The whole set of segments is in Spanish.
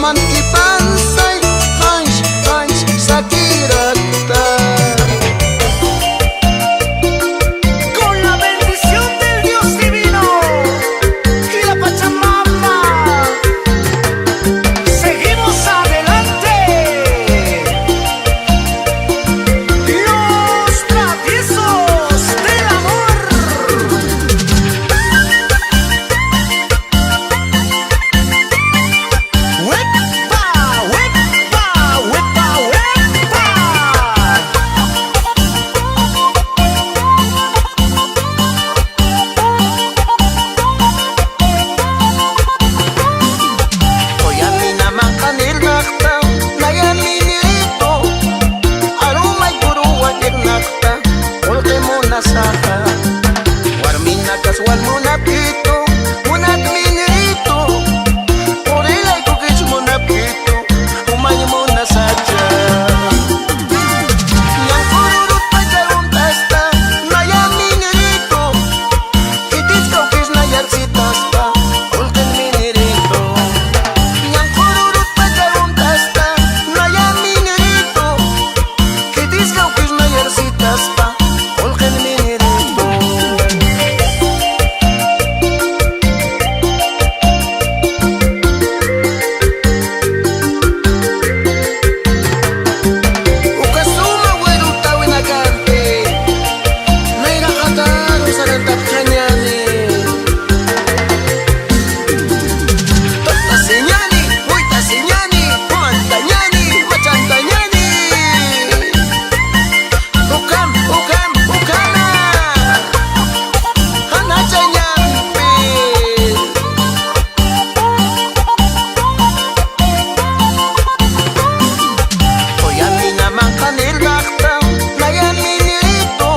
Mantipansay, Hansh, Hansh, Sakirata. Con la bendición del Dios divino y la Pachamama, seguimos adelante. Los traviesos del amor. ¡Huepa, huepa, huepa, huepa! Oyamina makanil nakta, nayaminilito. Arumay puruwa nakta, ulke muna saka. Warmina kaswal muna pito, munat minito. Urilay kukis muna pito, umay muna sacha. Yang kururut pa jalong tasta, nayaminilito. Itis kaukis nayarsitas pa, ulken minirito. Yang kururut pa jalong tasta, nayaminilito. Itis kaukis nayarsitas pa, ulken minirito. Ukasuma weru tawin agante, Naira kataro sa lantak kanyani. Tasinyani, uy tasinyani, umantanyani, machantanyani. Ukam, ukam, ukana, hanachanyampi. Oyamina makanil nakta, nayaminilito.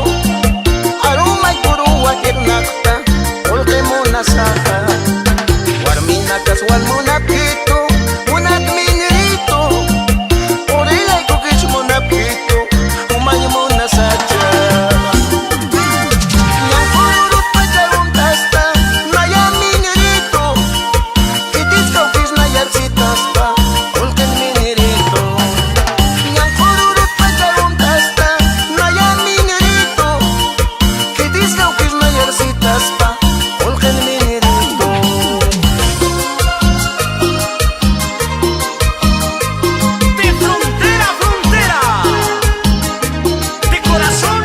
Arumay puruwa nakta, ulke muna saka. Warmina kaswal muna pito, munat minirito. Urilay kukis muna pito, umay muna sacha. Yang kururut pa jalong tasta, nayaminilito. Itis kaukis nayarsitas pa, ulken minirito. Yang kururut pa jalong tasta, nayaminilito. Itis kaukis nayarsitas pa, ulken minirito. De frontera a frontera, de corazón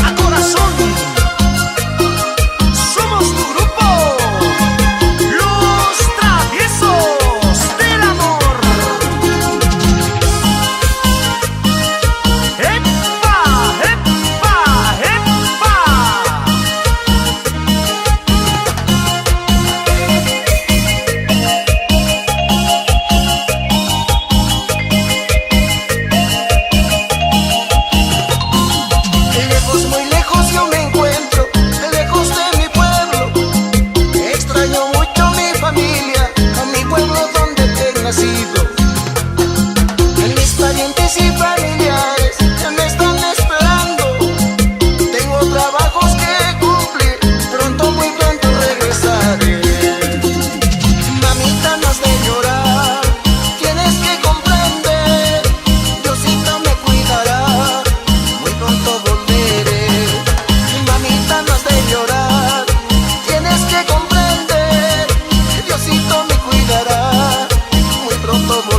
a corazón, somos tu grupo, los traviesos del amor. ¡Epa, epa, epa! Lejos, muy lejos yo me encuentro, lejos de mi pueblo. Extraño mucho mi familia, a mi pueblo donde he nacido. Mis parientes y familiares ya me están esperando. Tengo trabajos que cumplir, pronto, muy pronto regresaré. Mamita, no has de llorar, tienes que comprender. Diosito me cuidará, muy pronto volveré. Mamita, no has de llorar, tienes que comprender. Diosito me cuidará, muy pronto volveré.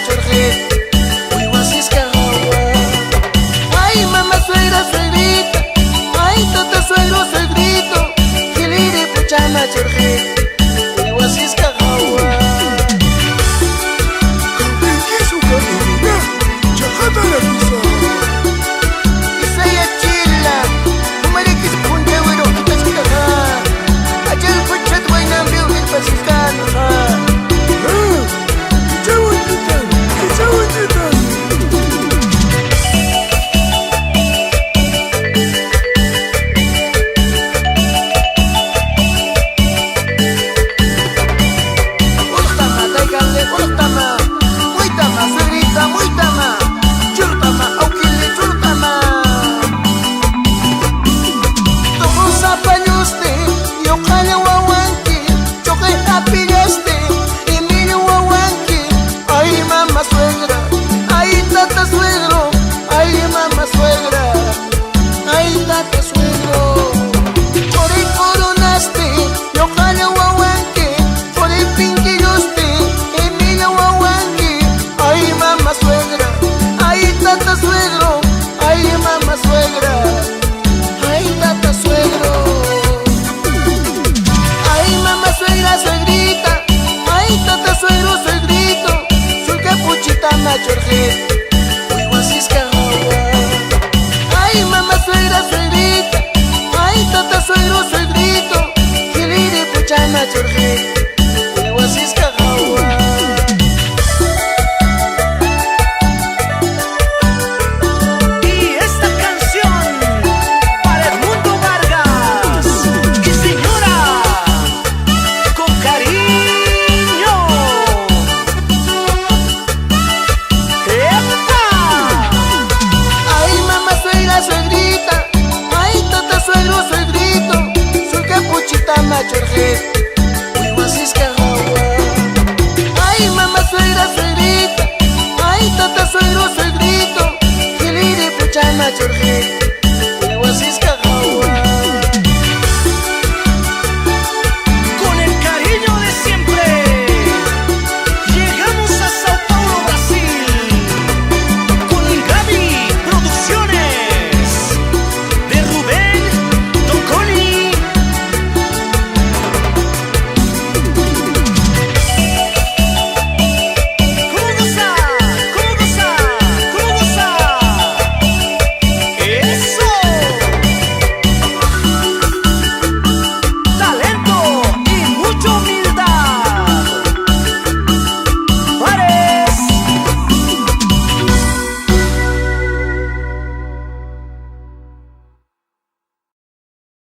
machorje, uy guasisca gawa. Ay mamá suegra, suegrita, ay tata suegro, suegrito, giliri pucha machorje, uy guasisca gawa. Campequisu Carolina, chajata la pisa. Isaya chila, umarikis punta güero, tasca ha. Achal puchat guaynam biu el pasiscano ha. Suegrito, sul capuchita machorje.